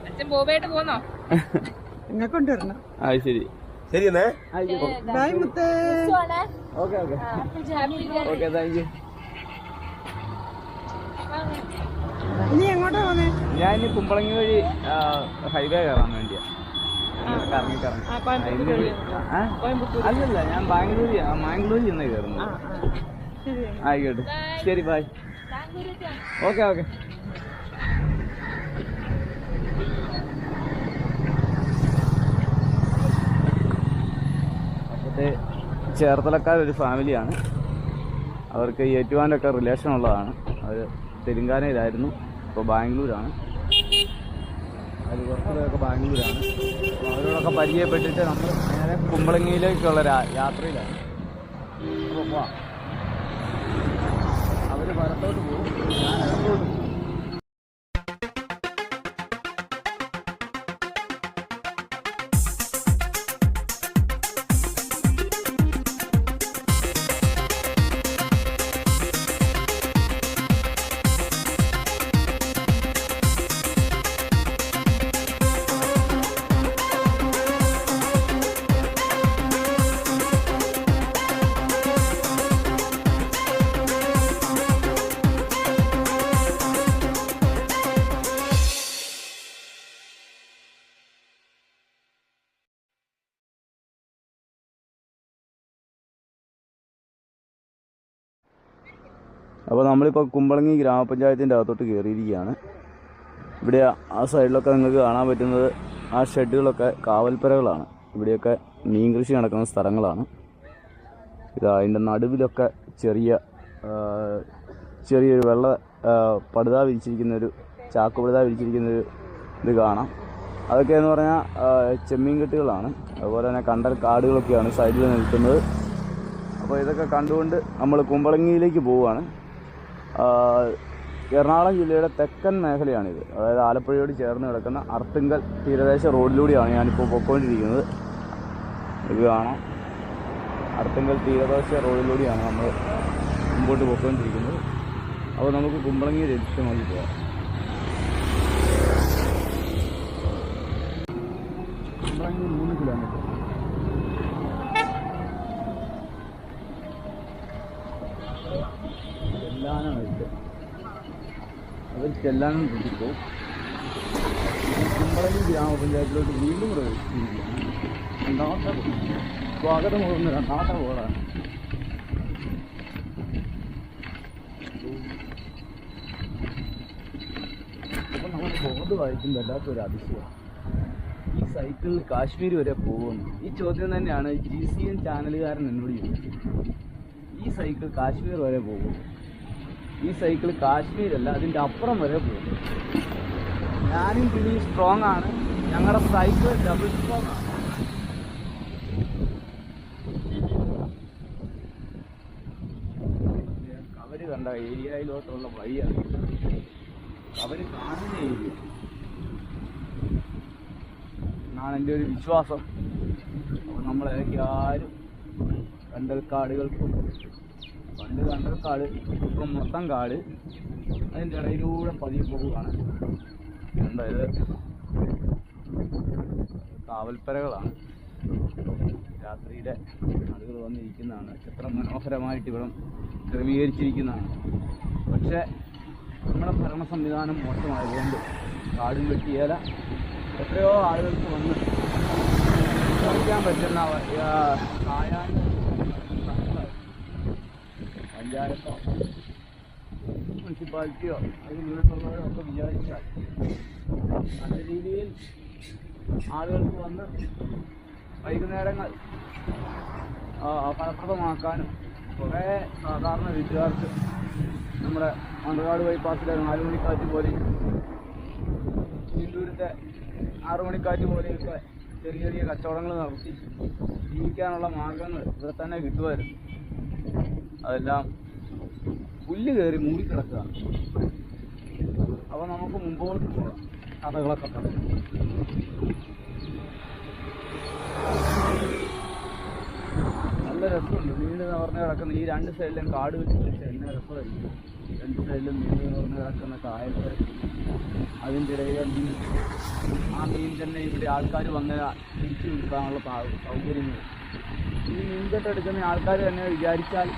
അച്ഛൻ ബോബായിട്ട് പോന്നോ? എന്നെ കൊണ്ടുവരണം. ശരി ശരി എന്നേ. ബൈ മുത്തേ. Okay okay okay, thank you. ഇനി എങ്ങോട്ടാ പോന്നെ? ഞാൻ ഇനി കുമ്പളങ്ങി വഴി ഹൈവേ കയറാൻ വേണ്ടിയാ. കറങ്ങി അല്ലല്ല, ഞാൻ മാംഗ്ലൂർ ചെന്ന് കയറുന്നത്. ആയിക്കോട്ടെ, ശരി, ബൈ. Okay okay. അപ്പോഴത്തെ ചേർത്തലക്കാരൊരു ഫാമിലിയാണ്. അവർക്ക് ഏറ്റുവാനൊക്കെ റിലേഷൻ ഉള്ളതാണ്. അവർ തെലുങ്കാനയിലായിരുന്നു, ഇപ്പോൾ ബാംഗ്ലൂരാണ്. അത് കുറച്ചുകൂടെയൊക്കെ ബാംഗ്ലൂരാണ്. അവരോടൊക്കെ പരിചയപ്പെട്ടിട്ട് നമ്മൾ നേരെ കുമ്പളങ്ങിയിലേക്കുള്ള യാത്രയിലാണ്. അപ്പോൾ പോവാം. അവർ വലത്തോട്ട് പോകും, ഞാൻ ഇടത്തോട്ട് പോകും. അപ്പോൾ നമ്മളിപ്പോൾ കുമ്പളങ്ങി ഗ്രാമപഞ്ചായത്തിൻ്റെ അകത്തോട്ട് കയറിയിരിക്കുകയാണ്. ഇവിടെ ആ സൈഡിലൊക്കെ നിങ്ങൾക്ക് കാണാൻ പറ്റുന്നത് ആ ഷെഡുകളൊക്കെ കാവൽപ്പരകളാണ്. ഇവിടെയൊക്കെ മീൻ കൃഷി നടക്കുന്ന സ്ഥലങ്ങളാണ്. അതിൻ്റെ നടുവിലൊക്കെ ചെറിയൊരു വെള്ള പടുത വിരിച്ചിരിക്കുന്നൊരു ചാക്കുപടുത വിരിച്ചിരിക്കുന്നൊരു ഇത് കാണാം. അതൊക്കെയെന്ന് പറഞ്ഞാൽ ചെമ്മീൻ കെട്ടുകളാണ്. അതുപോലെ തന്നെ കണ്ടൽ കാടുകളൊക്കെയാണ് സൈഡിൽ നിൽക്കുന്നത്. അപ്പോൾ ഇതൊക്കെ കണ്ടുകൊണ്ട് നമ്മൾ കുമ്പളങ്ങിയിലേക്ക് പോവുകയാണ്. എറണാകുളം ജില്ലയുടെ തെക്കൻ മേഖലയാണിത്. അതായത് ആലപ്പുഴയോട് ചേർന്ന് കിടക്കുന്ന അർത്തുങ്കൽ തീരദേശ റോഡിലൂടെയാണ് ഞാനിപ്പോൾ പോയിക്കൊണ്ടിരിക്കുന്നത്. ഇത് കാണാം, അർത്തുങ്കൽ തീരദേശ റോഡിലൂടെയാണ് നമ്മൾ മുമ്പോട്ട് പോയിക്കൊണ്ടിരിക്കുന്നത്. അപ്പോൾ നമുക്ക് കുമ്പളങ്ങി ലക്ഷ്യമാക്കി പോകാം. കുമ്പളങ്ങി 3 കിലോമീറ്റർ. അവർ ചെല്ലാനും ശ്രദ്ധിച്ചു. കുമ്പളങ്ങി ഗ്രാമപഞ്ചായത്തിലോട്ട് വീണ്ടും പ്രവേശിച്ചിരിക്കുകയാണ്. സ്വാഗതം കൊടുക്കുന്ന രണ്ടാമത്തെ ബോർഡാണ്. അപ്പം നമ്മൾ ബോർഡ് വായിക്കുമ്പോൾ വല്ലാത്തൊരു അതിശയം. ഈ സൈക്കിളിൽ കാശ്മീർ വരെ പോകുന്നു. ഈ ചോദ്യം തന്നെയാണ് GCN ചാനലുകാരൻ എന്നോട് ചോദിച്ചത്. ഈ സൈക്കിൾ കാശ്മീർ വരെ പോകും. ഈ സൈക്കിൾ കാശ്മീരല്ല, അതിൻ്റെ അപ്പുറം വരെ പോകും. ഞാനും കിളി സ്ട്രോങ് ആണ്. ഞങ്ങളുടെ സൈക്കിൾ ഡബിൾ സ്ട്രോങ് ആണ്. കവര് കണ്ട ഏരിയയിലോട്ടുള്ള വഴിയാണ്. കവര് കാണുന്ന ഏരിയ എന്നാണ് എൻ്റെ ഒരു വിശ്വാസം. അപ്പോൾ നമ്മളേക്ക് ആരും കണ്ടൽക്കാടുകൾക്കും, പണ്ട് കണ്ടൽക്കാട്, ഇപ്പം മൊത്തം കാട്, അതിൻ്റെ ഇടയിലൂടെ പതിയെ പോകുകയാണ്. എന്തായത് കാവൽപ്പരകളാണ്. രാത്രിയിലെ ആളുകൾ വന്നിരിക്കുന്നതാണ്. എത്ര മനോഹരമായിട്ട് ഇവിടെ ക്രമീകരിച്ചിരിക്കുന്നതാണ്. പക്ഷേ നമ്മുടെ ഭരണ സംവിധാനം മോശമായതുകൊണ്ട് കാടും വെട്ടിയേല എത്രയോ ആളുകൾക്ക് വന്ന് കളിക്കാൻ പറ്റുന്ന കായാണ്ട് പഞ്ചായത്തോ മുനിസിപ്പാലിറ്റിയോ അതിനുള്ളവരോ ഒക്കെ വിചാരിച്ചാൽ നല്ല രീതിയിൽ ആളുകൾക്ക് വന്ന് വൈകുന്നേരങ്ങൾ ഫലപ്രദമാക്കാനും കുറേ സാധാരണ വീട്ടുകാർക്ക് നമ്മുടെ മണ്ണുകാട് ബൈപ്പാസിലെ 4 മണിക്കാറ്റ് പോലെയും തിരുവനന്തപുരത്തെ 6 മണിക്കാറ്റ് പോലെയൊക്കെ ചെറിയ ചെറിയ കച്ചവടങ്ങൾ നടത്തി ജീവിക്കാനുള്ള മാർഗങ്ങൾ ഇവിടെ തന്നെ കിട്ടുമായിരുന്നു. അതെല്ലാം പുല്ല് കയറി മൂടിക്കിടക്കുകയാണ്. അപ്പോൾ നമുക്ക് മുമ്പോട്ട് പോകാം. കഥകളൊക്കെ പറഞ്ഞു നല്ല രസമുണ്ട്. നീണ്ടു നിവർന്ന് കിടക്കുന്ന ഈ രണ്ട് സൈഡിലും കാട് വെച്ച് എന്നെ രസമായിരിക്കും. രണ്ട് സൈഡിലും നീണ്ടു നിവർന്ന് കിടക്കുന്ന കായൽ, അതിൻ്റെ ഇടയിൽ ആ മീൻ തന്നെ ഇവിടെ ആൾക്കാർ വന്ന് തിരിച്ചു വിൽക്കാനുള്ള സൗകര്യങ്ങൾ. ഈ മീൻകെട്ടെടുക്കുന്ന ആൾക്കാർ തന്നെ വിചാരിച്ചാൽ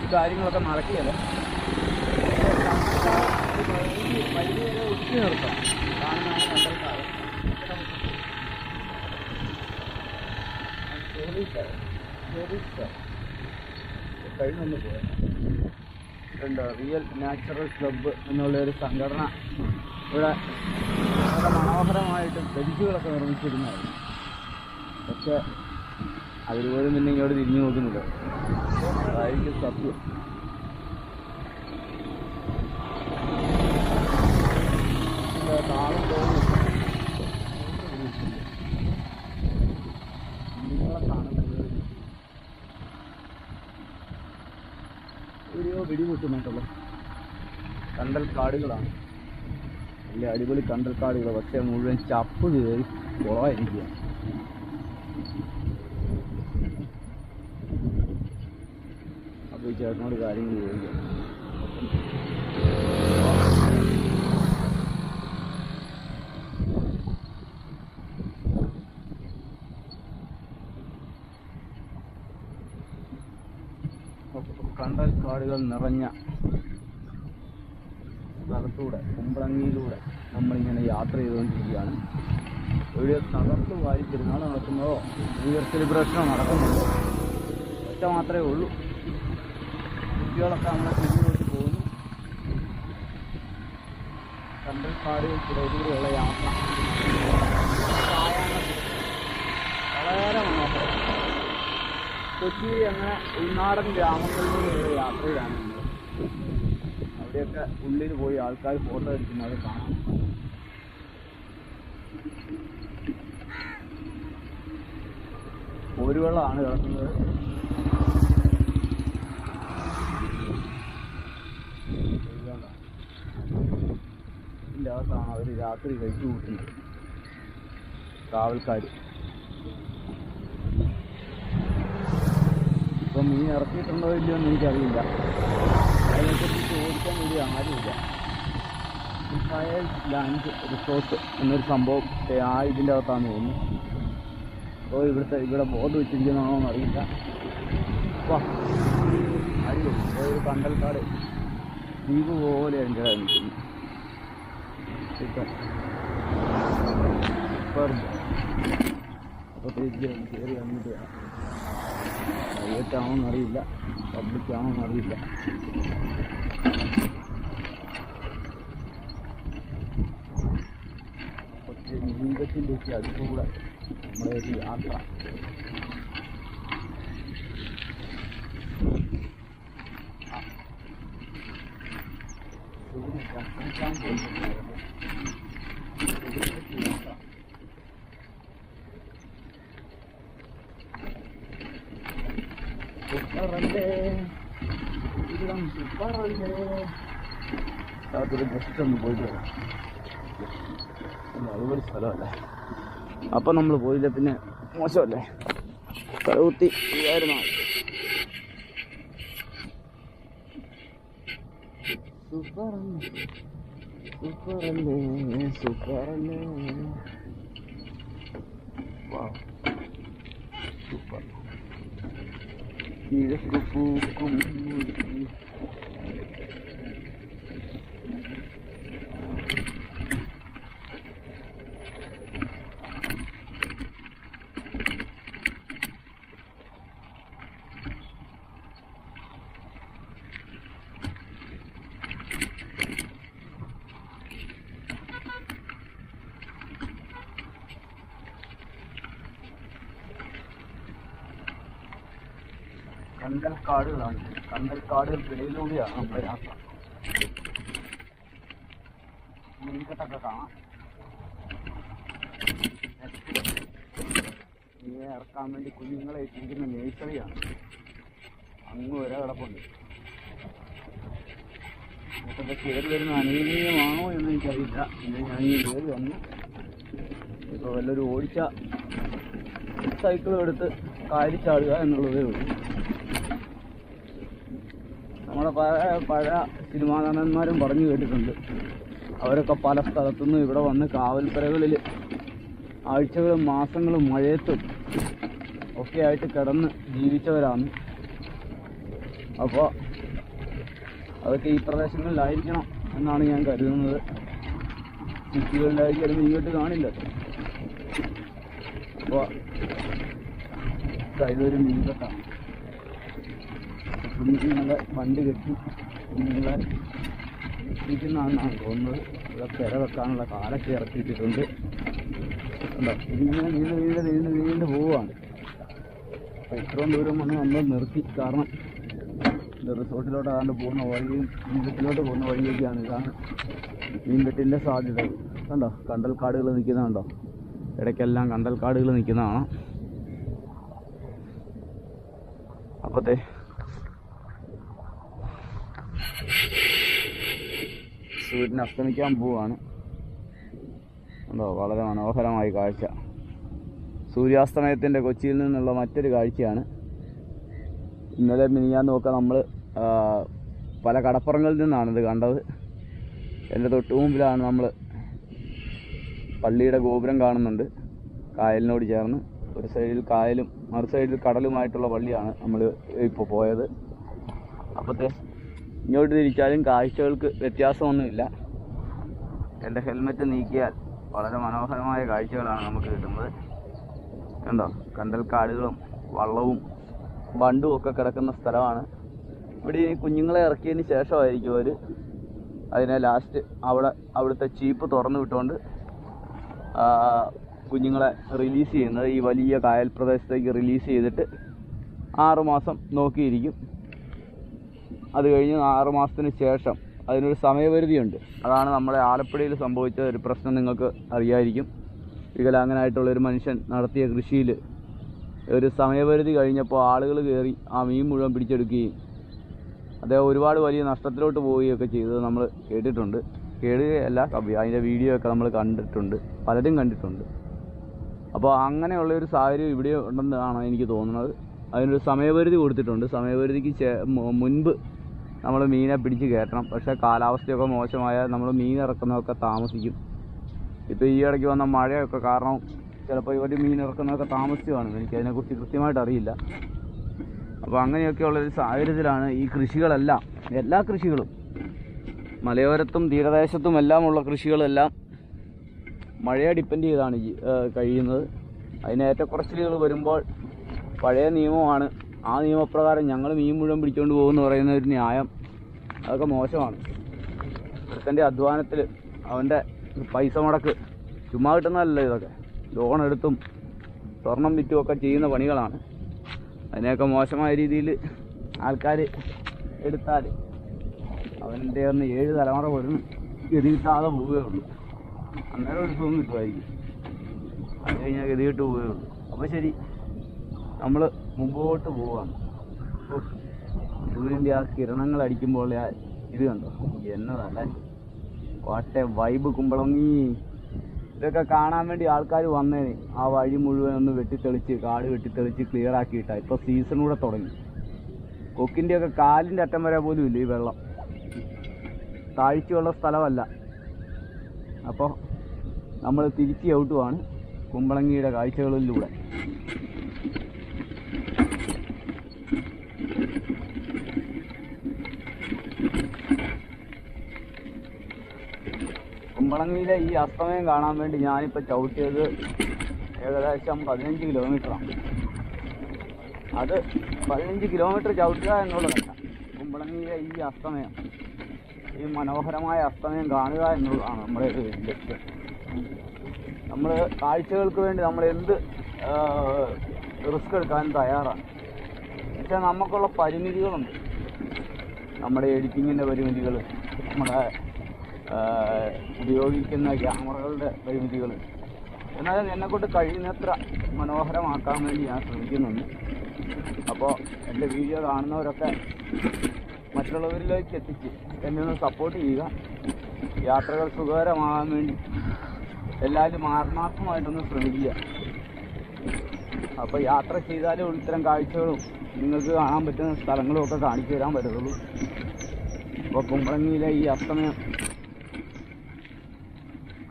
ഈ കാര്യങ്ങളൊക്കെ നടക്കുകയല്ല. വൈകി വരെ ഒറ്റ നിർത്താം. കാണുന്നതാണ് കണ്ടൽക്കാട്. കഴിഞ്ഞൊന്ന് പോയാൽ റിയൽ നാച്ചുറൽ ക്ലബ്ബ് എന്നുള്ളൊരു സംഘടന ഇവിടെ വളരെ മനോഹരമായിട്ട് ബെഞ്ചുകളൊക്കെ നിർമ്മിച്ചിരുന്നതായിരുന്നു. പക്ഷെ അതിൽപോലും പിന്നെ ഇങ്ങോട്ട് തിരിഞ്ഞു നോക്കുന്നില്ല. അതായിരിക്കും സത്യം. താളം തോന്നുന്നു വെടിമുട്ടുന്നുണ്ടല്ലോ. കണ്ടൽക്കാടുകളാണ്, വലിയ അടിപൊളി കണ്ടൽക്കാടുകൾ. പക്ഷേ മുഴുവൻ ചപ്പ് കയറി കുളമായിരിക്കുക. അപ്പോൾ ഈ ചേട്ടനോട് കാര്യങ്ങൾ ചോദിക്കാം. കണ്ടൽക്കാടുകൾ നിറഞ്ഞ സ്ഥലത്തൂടെ, കുമ്പളങ്ങിയിലൂടെ നമ്മളിങ്ങനെ യാത്ര ചെയ്തുകൊണ്ടിരിക്കുകയാണ്. ഇവിടെ തകർത്ത് വാരി പെരുന്നാൾ നടക്കുന്നതോ ന്യൂ ഇയർ സെലിബ്രേഷനോ നടക്കുന്നുണ്ടോ ഒറ്റ മാത്രമേ ഉള്ളൂ. കുട്ടികളൊക്കെ നമ്മളെ തിരിഞ്ഞുകൊണ്ട് പോകുന്നു. കണ്ടൽക്കാടുകൾക്കിടയിലൂടെയുള്ള യാത്ര വളരെ മനോഹരം. കൊച്ചി അങ്ങനെ ഉൾനാടൻ ഗ്രാമങ്ങളിലൂടെയുള്ള യാത്രയിലാണ് നമ്മൾ. അവിടെയൊക്കെ ഉള്ളിൽ പോയി ആൾക്കാർ ഫോട്ടോ എടുക്കുന്നത് കാണാം. ഒരു വെള്ളമാണ് കിടക്കുന്നത്. ഇതിൻ്റെ അകത്താണ് അവർ രാത്രി കഴിച്ചു കൂട്ടുന്നത് കാവൽക്കാർ. ഇപ്പം മീൻ ഇറക്കിയിട്ടുണ്ടോ ഇല്ലയോ എന്ന് എനിക്കറിയില്ല. അതിനെക്കുറിച്ച് ചോദിക്കാൻ വേണ്ടി ആരുമില്ല. ഫയൽ ലാൻഡ് റിസോർട്ട് എന്നൊരു സംഭവം ഇതിൻ്റെ അകത്താണെന്ന് തോന്നുന്നു. അപ്പോൾ ഇവിടെ ബോർഡ് വെച്ചിരിക്കുന്നതാണോ എന്നറിയില്ല. അപ്പോൾ അടിപൊളി ഒരു കണ്ടൽക്കാട് ദ്വീപ് പോലെ അതിൻ്റെ നിൽക്കുന്നു. അപ്പോഴത്തേക്ക് കയറി വന്നിട്ട് പ്രൈവറ്റ് ആണോന്നറിയില്ല, പബ്ലിക് ആണോന്നറിയില്ല. പക്ഷേ ജീവിതത്തിൻ്റെയൊക്കെ അതിലൂടെ നമ്മുടെ ഒരു യാത്ര. അതൊരു ജസ്റ്റ് ഒന്ന് പോയിട്ട് വരാം. അതുപോലെ സ്ഥലമല്ലേ, അപ്പം നമ്മൾ പോയില്ല പിന്നെ മോശമല്ലേ. തലകുത്തി ആയിരുന്നു. സൂപ്പറല്ലേ സൂപ്പറല്ലേ സൂപ്പറല്ലേ. സൂപ്പർ. കിഴക്ക് പൂക്കും കണ്ടൽക്കാടുകളാണ്. കണ്ടൽക്കാടുകൾക്കിടയിലൂടെയാണ് നമ്മുടെ യാത്ര. മീൻകെട്ടൊക്കെ കാണാം. മീനെ ഇറക്കാൻ വേണ്ടി കുഞ്ഞുങ്ങളെ ഇട്ടിരിക്കുന്ന നേഴ്സറിയാണ്. അങ്ങ് വരെ കിടപ്പുണ്ട്. ഇതൊക്കെ കയറി വരുന്ന അനുവദനീയമാണോ എന്ന് എനിക്കറിയില്ല. ഞാൻ ഈ കയറി വന്നു. ഇപ്പോൾ വല്ലൊരു ഓടിച്ച സൈക്കിളും എടുത്ത് കാരി ചാടുക എന്നുള്ളതേ ഉള്ളൂ. നമ്മുടെ പഴയ സിനിമാ നടന്മാരും പറഞ്ഞു കേട്ടിട്ടുണ്ട്. അവരൊക്കെ പല സ്ഥലത്തുനിന്നും ഇവിടെ വന്ന് കാവൽപ്പുരകളിൽ ആഴ്ചകളും മാസങ്ങളും മഴയത്തും ഒക്കെ ആയിട്ട് കിടന്ന് ജീവിച്ചവരാണ്. അപ്പോൾ അതൊക്കെ ഈ പ്രദേശങ്ങളിലായിരിക്കണം എന്നാണ് ഞാൻ കരുതുന്നത്. സിറ്റികളിലായിരിക്കും ഇങ്ങോട്ട് കാണില്ല. അപ്പോൾ ഇതൊരു മീൻകെട്ടാണ്. കുഞ്ഞുങ്ങളെ വണ്ടി കെട്ടി കുഞ്ഞുങ്ങളെ ഇരിക്കുന്നതാണെന്നാണ് തോന്നുന്നത്. ഇവിടെ പെര വെക്കാനുള്ള കാലൊക്കെ ഇറക്കിയിട്ടിട്ടുണ്ട്. ഉണ്ടോ, ഇതിങ്ങനെ നീണ്ട് പോവുകയാണ്. അപ്പോൾ ഇത്രയും ദൂരം വന്ന് നമ്മൾ നിർത്തി. കാരണം ഇത് റിസോർട്ടിലോട്ട് ആണ്ട് പോകുന്ന വഴിയും മീൻകെട്ടിലോട്ട് പോകുന്ന വഴിയൊക്കെയാണ്. ഇതാണ് മീൻകെട്ടിൻ്റെ സാധ്യത. കണ്ടോ, കണ്ടൽക്കാടുകൾ നിൽക്കുന്നതുണ്ടോ? ഇടയ്ക്കെല്ലാം കണ്ടൽക്കാടുകൾ നിൽക്കുന്നതാണ്. അപ്പോഴത്തെ സൂര്യൻ അസ്തമിക്കാൻ പോവുകയാണ്. എന്തോ വളരെ മനോഹരമായ കാഴ്ച. സൂര്യാസ്തമയത്തിൻ്റെ കൊച്ചിയിൽ നിന്നുള്ള മറ്റൊരു കാഴ്ചയാണ്. ഇന്നലെ മിനിഞ്ഞാന്നൊക്കെ നമ്മൾ പല കടപ്പുറങ്ങളിൽ നിന്നാണിത് കണ്ടത്. എൻ്റെ തൊട്ടു മുമ്പിലാണ് നമ്മൾ പള്ളിയുടെ ഗോപുരം കാണുന്നുണ്ട്. കായലിനോട് ചേർന്ന് ഒരു സൈഡിൽ കായലും മറു സൈഡിൽ കടലുമായിട്ടുള്ള പള്ളിയാണ് നമ്മൾ ഇപ്പോൾ പോയത്. അപ്പോഴത്തെ ഇങ്ങോട്ട് തിരിച്ചാലും കാഴ്ചകൾക്ക് വ്യത്യാസമൊന്നുമില്ല. എൻ്റെ ഹെൽമെറ്റ് നീക്കിയാൽ വളരെ മനോഹരമായ കാഴ്ചകളാണ് നമുക്ക് കിട്ടുന്നത്. കണ്ടോ, കണ്ടൽക്കാടുകളും വള്ളവും ബണ്ടും ഒക്കെ കിടക്കുന്ന സ്ഥലമാണ്. ഇവിടെ ഈ കുഞ്ഞുങ്ങളെ ഇറക്കിയതിന് ശേഷമായിരിക്കും അവർ അതിനെ ലാസ്റ്റ് അവിടുത്തെ ചീപ്പ് തുറന്നു വിട്ടുകൊണ്ട് കുഞ്ഞുങ്ങളെ റിലീസ് ചെയ്യുന്നത്. ഈ വലിയ കായൽ പ്രദേശത്തേക്ക് റിലീസ് ചെയ്തിട്ട് 6 മാസം നോക്കിയിരിക്കും. അത് കഴിഞ്ഞ് 6 മാസത്തിന് ശേഷം അതിനൊരു സമയപരിധിയുണ്ട്. അതാണ് നമ്മുടെ ആലപ്പുഴയിൽ സംഭവിച്ച ഒരു പ്രശ്നം. നിങ്ങൾക്ക് അറിയായിരിക്കും. വികലാംഗനായിട്ടുള്ളൊരു മനുഷ്യൻ നടത്തിയ കൃഷിയിൽ ഒരു സമയപരിധി കഴിഞ്ഞപ്പോൾ ആളുകൾ കയറി ആ മീൻ മുഴുവൻ പിടിച്ചെടുക്കുകയും അദ്ദേഹം ഒരുപാട് വലിയ നഷ്ടത്തിലോട്ട് പോവുകയൊക്കെ ചെയ്തത് നമ്മൾ കേട്ടിട്ടുണ്ട്. കേടുകയല്ല, അതിൻ്റെ വീഡിയോ ഒക്കെ നമ്മൾ കണ്ടിട്ടുണ്ട്, പലരും കണ്ടിട്ടുണ്ട്. അപ്പോൾ അങ്ങനെയുള്ളൊരു സാഹചര്യം ഇവിടെ ഉണ്ടെന്നാണ് എനിക്ക് തോന്നുന്നത്. അതിനൊരു സമയപരിധി കൊടുത്തിട്ടുണ്ട്. സമയപരിധിക്ക് മുൻപ് നമ്മൾ മീനെ പിടിച്ച് കയറ്റണം. പക്ഷേ കാലാവസ്ഥയൊക്കെ മോശമായാൽ നമ്മൾ മീൻ ഇറക്കുന്നതൊക്കെ താമസിക്കും. ഇപ്പോൾ ഈ ഇടയ്ക്ക് വന്ന മഴയൊക്കെ കാരണം ചിലപ്പോൾ ഇവർ മീൻ ഇറക്കുന്നതൊക്കെ താമസിച്ച് കാണും. എനിക്കതിനെക്കുറിച്ച് കൃത്യമായിട്ട് അറിയില്ല. അപ്പോൾ അങ്ങനെയൊക്കെയുള്ളൊരു സാഹചര്യത്തിലാണ് ഈ കൃഷികളെല്ലാം, എല്ലാ കൃഷികളും മലയോരത്തും തീരദേശത്തും എല്ലാമുള്ള കൃഷികളെല്ലാം മഴയെ ഡിപ്പെൻഡ് ചെയ്താണ് കഴിയുന്നത്. അതിന് ഏറ്റക്കുറച്ചിലുകൾ വരുമ്പോൾ പഴയ നിയമമാണ്. ആ നിയമപ്രകാരം ഞങ്ങൾ മീൻ മുഴുവൻ പിടിച്ചുകൊണ്ട് പോകുമെന്ന് പറയുന്ന ഒരു ന്യായം, അതൊക്കെ മോശമാണ്. ഒരുത്തൻ്റെ അധ്വാനത്തിൽ അവൻ്റെ പൈസ മുടക്ക് ചുമ്മാ കിട്ടുന്നതല്ല. ഇതൊക്കെ ലോൺ എടുത്തും സ്വർണം വിറ്റും ഒക്കെ ചെയ്യുന്ന പണികളാണ്. അതിനെയൊക്കെ മോശമായ രീതിയിൽ ആൾക്കാർ എടുത്താൽ അവൻ്റെ ഒന്ന് 7 തലമുറ പോലും ഗതികിട്ടാതെ പോവുകയുള്ളൂ. അന്നേരം ഒരു സുഖം കിട്ടുമായിരിക്കും. അത് കഴിഞ്ഞാൽ ഗതികിട്ട് പോവുകയുള്ളൂ. അപ്പോൾ ശരി, നമ്മൾ മുമ്പോട്ട് പോവാണ്. സൂര്യൻ്റെ ആ കിരണങ്ങൾ അടിക്കുമ്പോൾ ഇത് കണ്ടോ, എന്നതല്ലേ വാട്ടെ വൈബ് കുമ്പളങ്ങി. ഇതൊക്കെ കാണാൻ വേണ്ടി ആൾക്കാർ വന്നേനെ. ആ വഴി മുഴുവൻ ഒന്ന് വെട്ടിത്തെളിച്ച്, കാട് വെട്ടിത്തെളിച്ച് ക്ലിയർ ആക്കിയിട്ടാണ്. ഇപ്പോൾ സീസൺ കൂടെ തുടങ്ങി. കൊക്കിൻ്റെയൊക്കെ കാലിൻ്റെ അറ്റം വരെ പോലും ഇല്ല ഈ വെള്ളം. താഴ്ചയുള്ള സ്ഥലമല്ല. അപ്പോൾ നമ്മൾ തിരിച്ച് ഔട്ടുമാണ് കുമ്പളങ്ങിയുടെ കാഴ്ചകളിലൂടെ. കുമ്പളങ്ങിയിലെ ഈ അസ്തമയം കാണാൻ വേണ്ടി ഞാനിപ്പോൾ ചവിട്ടിയത് ഏകദേശം 15 കിലോമീറ്ററാണ്. അത് 15 കിലോമീറ്റർ ചവിട്ടുക എന്നുള്ളതല്ല, കുമ്പളങ്ങിയിലെ ഈ അസ്തമയം, ഈ മനോഹരമായ അസ്തമയം കാണുക എന്നുള്ളതാണ് നമ്മുടെ ഒരു ലക്ഷ്യം. നമ്മൾ കാഴ്ചകൾക്ക് വേണ്ടി നമ്മൾ എന്ത് റിസ്ക് എടുക്കാനും തയ്യാറാണ്. പക്ഷേ നമുക്കുള്ള പരിമിതികളുണ്ട്. നമ്മുടെ എഡിറ്റിങ്ങിൻ്റെ പരിമിതികൾ, നമ്മുടെ ഉപയോഗിക്കുന്ന ക്യാമറകളുടെ പരിമിതികൾ. എന്നാലും എന്നെക്കൊണ്ട് കഴിയുന്നത്ര മനോഹരമാക്കാൻ വേണ്ടി ഞാൻ ശ്രമിക്കുന്നുണ്ട്. അപ്പോൾ എൻ്റെ വീഡിയോ കാണുന്നവരൊക്കെ മറ്റുള്ളവരിലേക്ക് എത്തിച്ച് എന്നെ ഒന്ന് സപ്പോർട്ട് ചെയ്യുക. യാത്രകൾ സുഖകരമാകാൻ വേണ്ടി എല്ലാവരും ആത്മാർത്ഥമായിട്ടൊന്ന് ശ്രമിക്കുക. അപ്പോൾ യാത്ര ചെയ്താലും ഇത്തരം കാഴ്ചകളും നിങ്ങൾക്ക് കാണാൻ പറ്റുന്ന സ്ഥലങ്ങളുമൊക്കെ കാണിച്ചു തരാൻ പറ്റത്തുള്ളൂ. അപ്പോൾ കുമ്പളങ്ങിയിലെ ഈ അസ്തമയം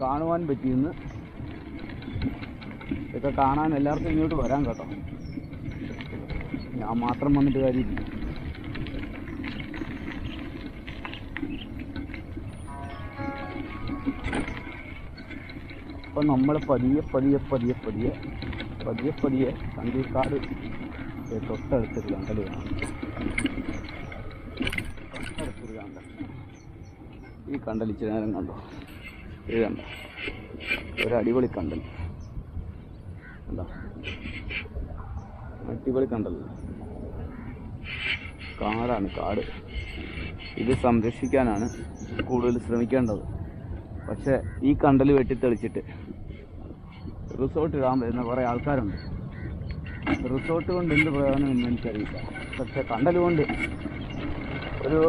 കാണുവാൻ പറ്റിയെന്ന് ഇതൊക്കെ കാണാൻ എല്ലാവർക്കും ഇങ്ങോട്ട് വരാൻ കേട്ടോ. ഞാൻ മാത്രം വന്നിട്ട് കാര്യമില്ല. അപ്പം നമ്മൾ പതിയെ കണ്ടീക്കാട് തൊട്ടടുത്തൊരു കണ്ടൽ കാണാം. തൊട്ടടുത്തൊരു കണ്ടൽ. ഈ കണ്ടൽ ഇച്ചിരി നേരം കണ്ടോ? ഇത് കണ്ടോ? ഒരു അടിപൊളി കണ്ടൽ. എന്താ അടിപൊളി കണ്ടല്ലോ. കാടാണ്, കാട്. ഇത് സംരക്ഷിക്കാനാണ് കൂടുതൽ ശ്രമിക്കേണ്ടത്. പക്ഷേ ഈ കണ്ടൽ വെട്ടിത്തെളിച്ചിട്ട് റിസോർട്ട് ഇടാൻ വരുന്ന കുറേ ആൾക്കാരുണ്ട്. റിസോർട്ട് കൊണ്ട് എന്ത് പ്രയോജനം എന്ന് എനിക്കറിയില്ല. പക്ഷേ കണ്ടൽ കൊണ്ട് ഒരു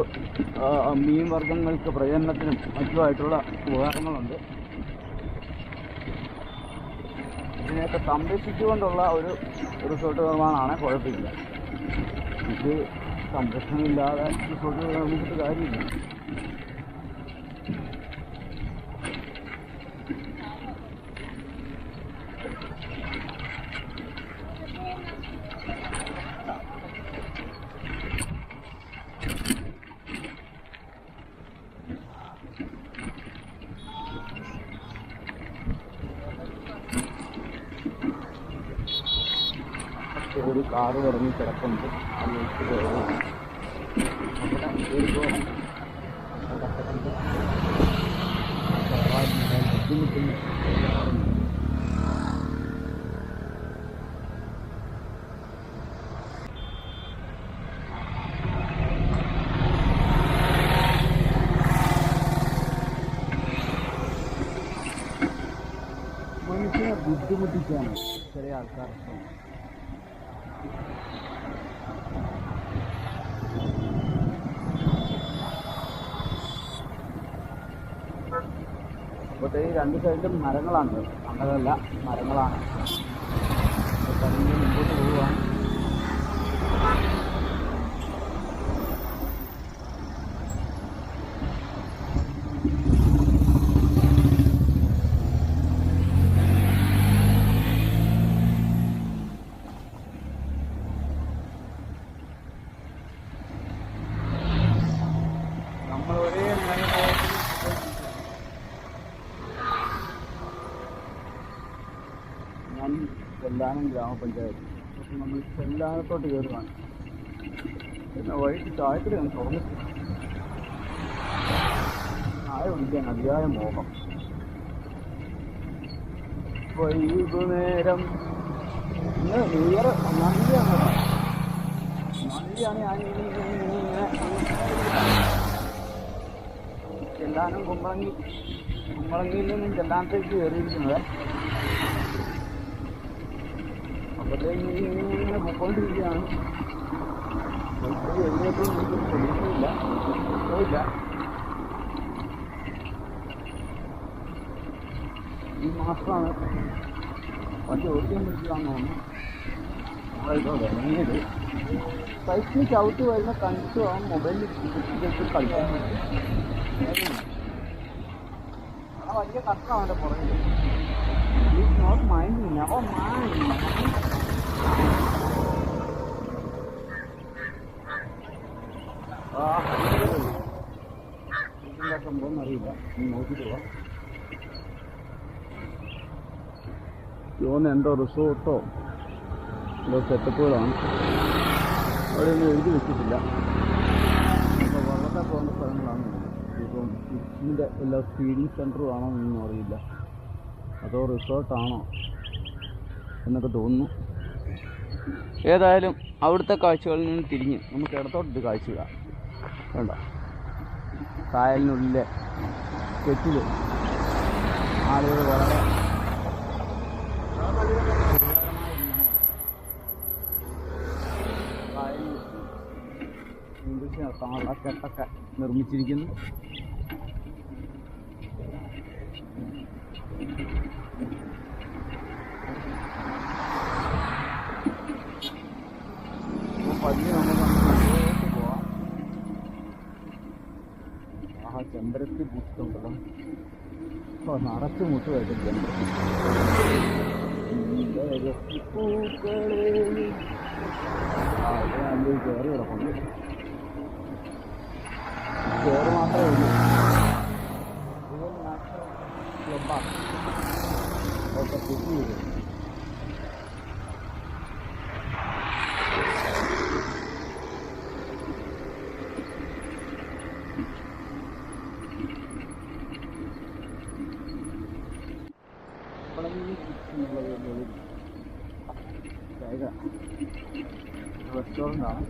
മീൻ വർഗ്ഗങ്ങൾക്ക് പ്രയോജനത്തിനും മറ്റുമായിട്ടുള്ള ഉപകാരങ്ങളുണ്ട്. ഇതിനെയൊക്കെ സംരക്ഷിച്ചുകൊണ്ടുള്ള ഒരു റിസോർട്ട് നിർമ്മാണമാണ് കുഴപ്പമില്ല. ഇത് സംരക്ഷണമില്ലാതെ റിസോർട്ട് നിർമ്മിച്ചിട്ട് കാര്യമില്ല. ഒരു കാറ് ഇറങ്ങി കിടപ്പുണ്ട്. അതിലേക്ക് ബുദ്ധിമുട്ടുന്നു. മനുഷ്യനെ ബുദ്ധിമുട്ടിക്കാണ് ചെറിയ ആൾക്കാർ. അപ്പോൾ ഈ രണ്ട് സൈഡിലും മരങ്ങളാണ്. കണ്ടതല്ല, മരങ്ങളാണ്. മുമ്പോട്ട് പോവുകയാണ്. നമ്മൾ ഒരേ ഞാൻ ചെല്ലാനം ഗ്രാമപഞ്ചായത്ത്. പക്ഷെ നമ്മൾ ചെല്ലാനത്തോട്ട് കയറുകയാണ്. പിന്നെ വഴിക്ക് ചായക്കടി ഞാൻ തുറന്നിട്ട് ചായ കുടിക്കാൻ അതിയായ മോഹം. വൈകുന്നേരം ഇന്ന് ന്യൂ ഇയർ നന്ദിയാണ്. ഞാൻ ചെല്ലാനം കുമ്പളങ്ങിയിൽ നിന്നും ചെല്ലാനത്തേക്ക് കയറിയിരിക്കുന്നത്. അപ്പോഴത്തേക്ക് ഇങ്ങനെ പൊക്കോണ്ടിരിക്കുകയാണ്. എവിടെയൊന്നും എനിക്ക് പ്രതീക്ഷയില്ല, പോയില്ല. ഈ മാസമാണ് വണ്ടി ഓടിക്കാൻ പറ്റില്ലാന്ന് തോന്നുന്നു. നമ്മളിപ്പോൾ ഇറങ്ങിയത് സൈക്കിൾ ചവിട്ടി വരുന്ന കണ്ടിട്ട് ആ മൊബൈലിൽ കളിക്കാൻ ആ വലിയ കഷ്ടമാണ് എൻ്റെ പുറകിൽ. Is not mind, never mind. എന്താ സംഭവം അറിയില്ല, നോക്കിയിട്ട് പോവാം. തോന്നുന്നു എന്തോ റിസോർട്ടോ എന്തോ സെറ്റപ്പുകളാണ്. അവിടെ ഒന്നും എഴുതി വെച്ചിട്ടില്ല. അപ്പോൾ വെള്ളത്തെ പോകുന്ന സ്ഥലങ്ങളാണ്. ഇപ്പം കിഡ്സിൻ്റെ എല്ലാ ഫീഡിങ് സെൻറ്ററും ആണോ എന്നൊന്നും അറിയില്ല. അതോ റിസോർട്ടാണോ എന്നൊക്കെ തോന്നുന്നു. ഏതായാലും അവിടുത്തെ കാഴ്ചകളിൽ നിന്ന് തിരിഞ്ഞ് നമുക്ക് ഇടത്തോട്ടൊരു കാഴ്ച ഇടാം. വേണ്ട, കായലിനുള്ളിലെ കെറ്റിൽ ആളുകൾ വളരെ നടത്താനുള്ള കെട്ടൊക്കെ നിർമ്മിച്ചിരിക്കുന്നു. പതിയെ നമുക്ക് മുന്നോട്ട് പോവാം. ആ ചെമ്പരത്തി പൂത്തുണ്ടല്ലോ, അപ്പോൾ നിറച്ച് മുട്ടുമായിട്ട് ചെമ്പരത്തി പൂക്കളെ. ആ ഇത് നല്ലൊരു കയറി കിടപ്പുണ്ട്. കയറ് മാത്രമേ ഉള്ളൂ. ഇത് നാച്ചുറൽ ക്ലബ്ബാണ്. ഒക്കെ തെറ്റി വരും. റെസ്റ്റോറൻ്റാണ്.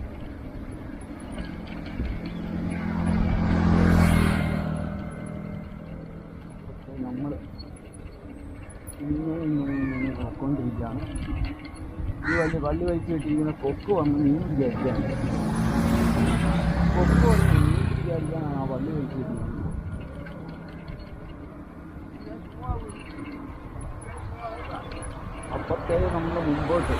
നമ്മൾ ഇങ്ങനെ നോക്കൊണ്ടിരിക്കുകയാണ്. ഈ വലിയ പള്ളി വലിച്ചു കെട്ടിയിരിക്കുന്ന കൊക്ക് വന്ന് മീൻ വിചാരിക്കുകയാണ്. കൊക്ക് വന്ന് മീൻ വിചാരിക്കാനാണ് ആ പള്ളി വലിച്ചു കെട്ടിയിരിക്കുന്നത്. അപ്പത്തേക്ക് നമ്മൾ മുമ്പോട്ട്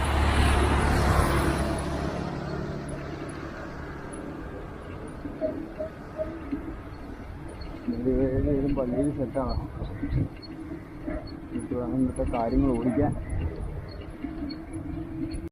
ഏതെങ്കിലും പള്ളിയിൽ സെറ്റാണ്. എനിക്ക് വേണം ഇന്നത്തെ കാര്യങ്ങൾ ഓടിക്കാൻ.